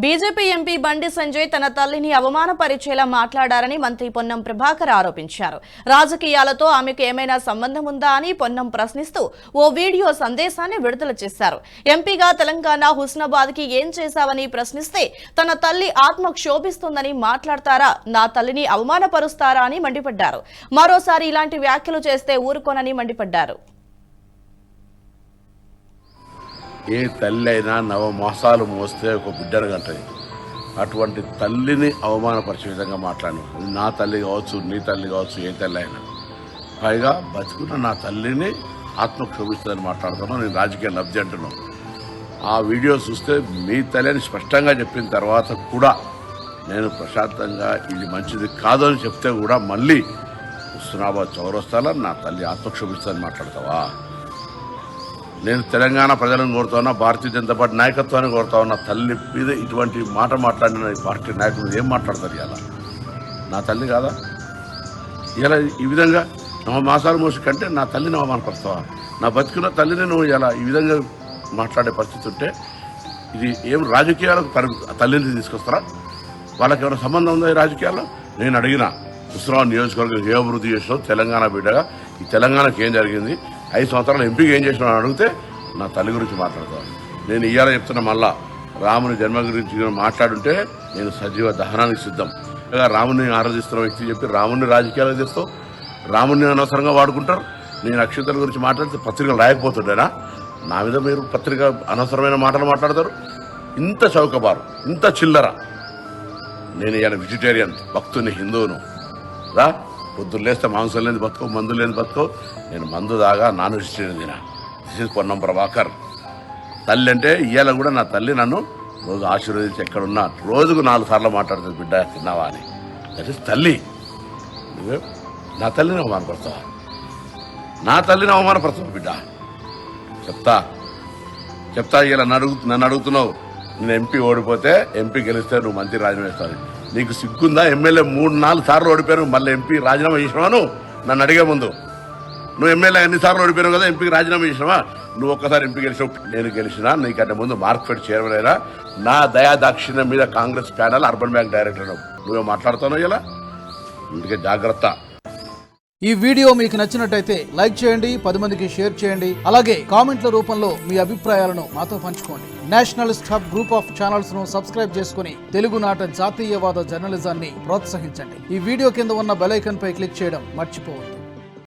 BJP MP Bandi Sanjay తన తల్లిని అవమానపరిచేలా మాట్లాడారని మంత్రి పొన్నం ప్రభాకర్ ఆరోపించారు. రాజకీయాలతో ఆమెకు ఏమైనా సంబంధం ఉందా అని పొన్నం ప్రశ్నిస్తూ ఓ వీడియో సందేశాన్ని విడుదల చేశారు. ఎంపీగా తెలంగాణ హుస్నాబాద్కి ఏం చేశావని ప్రశ్నిస్తే తన తల్లి ఆత్మ క్షోభిస్తుందని మాట్లాడతారా, నా తల్లిని అవమానపరుస్తారా అని మండిపడ్డారు. మరోసారి ఇలాంటి వ్యాఖ్యలు చేస్తే ఊరుకోనని మండిపడ్డారు. ఏ తల్లి అయినా నవమాసాలు మోస్తే ఒక బిడ్డను కంటది. అటువంటి తల్లిని అవమానపరిచే విధంగా మాట్లాడను. నా తల్లి కావచ్చు, నీ తల్లి కావచ్చు, ఏ తల్లి అయినా. పైగా బతుకున్న నా తల్లిని ఆత్మ క్షోభిస్తుందని మాట్లాడుతున్నాను. నేను రాజకీయ లబ్ధి అంటున్నాను. ఆ వీడియో చూస్తే మీ తల్లి అని స్పష్టంగా చెప్పిన తర్వాత కూడా నేను ప్రశాంతంగా ఇది మంచిది కాదు అని చెప్తే కూడా మళ్ళీ హుస్నాబాద్ చౌరస్తాలో నా తల్లి ఆత్మ క్షోభిస్తుందని మాట్లాడతావా? నేను తెలంగాణ ప్రజలను కోరుతా ఉన్నా, భారతీయ జనతా పార్టీ నాయకత్వాన్ని కోరుతా ఉన్నా. తల్లి మీద ఇటువంటి మాట మాట్లాడిన పార్టీ నాయకులు ఏం మాట్లాడతారు? ఇలా నా తల్లి కాదా? ఇలా ఈ విధంగా 9 మాసాలు మోసి కంటే నా తల్లిని అవమానపరుస్తావా? నా బతికున్న తల్లిని నువ్వు ఇలా ఈ విధంగా మాట్లాడే పరిస్థితి ఉంటే ఇది ఏం రాజకీయాలకు తల్లిని తీసుకొస్తారా? వాళ్ళకి ఏమైనా సంబంధం ఉందా ఈ రాజకీయాల్లో? నేను అడిగిన హుస్నాబాద్ నియోజకవర్గం ఏ అభివృద్ధి చేసినావు, తెలంగాణ బిడ్డగా ఈ తెలంగాణకి ఏం జరిగింది, 5 సంవత్సరాలు ఎంపీకి ఏం చేసినా అని అడిగితే నా తల్లి గురించి మాట్లాడతాను. నేను ఇయ్యాల చెప్తున్నా, మళ్ళా రాముని జన్మ గురించి మాట్లాడుంటే నేను సజీవ దహనానికి సిద్ధం. ఇలా రాముని ఆరాధిస్తున్న వ్యక్తి చెప్పి రాముని రాజకీయాలు చేస్తావు, రాముని అనవసరంగా వాడుకుంటారు. నేను అక్షంతల గురించి మాట్లాడితే పత్రికలు రాయకపోతుండేనా? నా మీద మీరు పత్రిక అనవసరమైన మాటలు మాట్లాడతారు. ఇంత చౌకబారు, ఇంత చిల్లర. నేను ఇలా వెజిటేరియన్ భక్తుని, హిందువును. రా, పొద్దున్న లేస్తే మాంసం లేని బతుకో, మందు లేని బతుకో. నేను మందు దాగా నాన్ వెజిటేరియన్ తినా. This is Ponnam Prabhakar. తల్లి అంటే ఇవాళ కూడా నా తల్లి నన్ను రోజు ఆశీర్వదించి ఎక్కడున్నా రోజుకు 4 సార్లు మాట్లాడుతుంది, బిడ్డ తిన్నావా అని. దట్ ఈస్ తల్లి. నువ్వే నా తల్లిని అవమానపడతావా? నా తల్లిని అవమానపడతావు బిడ్డ? చెప్తా ఇలా నన్ను అడుగుతున్నావు. నేను ఎంపీ ఓడిపోతే, ఎంపీ గెలిస్తే నువ్వు మంత్రి రాజీనామా చేస్తావు. నీకు సిగ్గుందా? ఎమ్మెల్యే 3-4 సార్లు ఓడిపోయాను, మళ్ళీ ఎంపీ రాజీనామా చేసినావా? నన్ను అడిగే ముందు నువ్వు ఎమ్మెల్యే ఎన్నిసార్లు ఓడిపోయావు కదా, ఎంపీకి రాజీనామా చేసినావా? నువ్వు ఒక్కసారి ఎంపీ గెలిచావు, నేను గెలిచినా. నీకంటే ముందు మార్కెట్ చైర్మన్ అయినా. నా దయాదాక్షిణ్యం మీద Congress panel urban bank director నువ్వే మాట్లాడుతున్నావు ఇలా. అందుకే జాగ్రత్త. ఈ వీడియో మీకు నచ్చినట్టయితే లైక్ చేయండి, 10 మందికి షేర్ చేయండి. అలాగే కామెంట్ల రూపంలో మీ అభిప్రాయాలను మాతో పంచుకోండి. Nationalist hub group of channels ను సబ్స్క్రైబ్ చేసుకుని తెలుగునాట జాతీయవాద జర్నలిజాన్ని ప్రోత్సహించండి. ఈ వీడియో కింద ఉన్న బెల్ ఐకాన్ పై క్లిక్ చేయడం మర్చిపోవద్దు.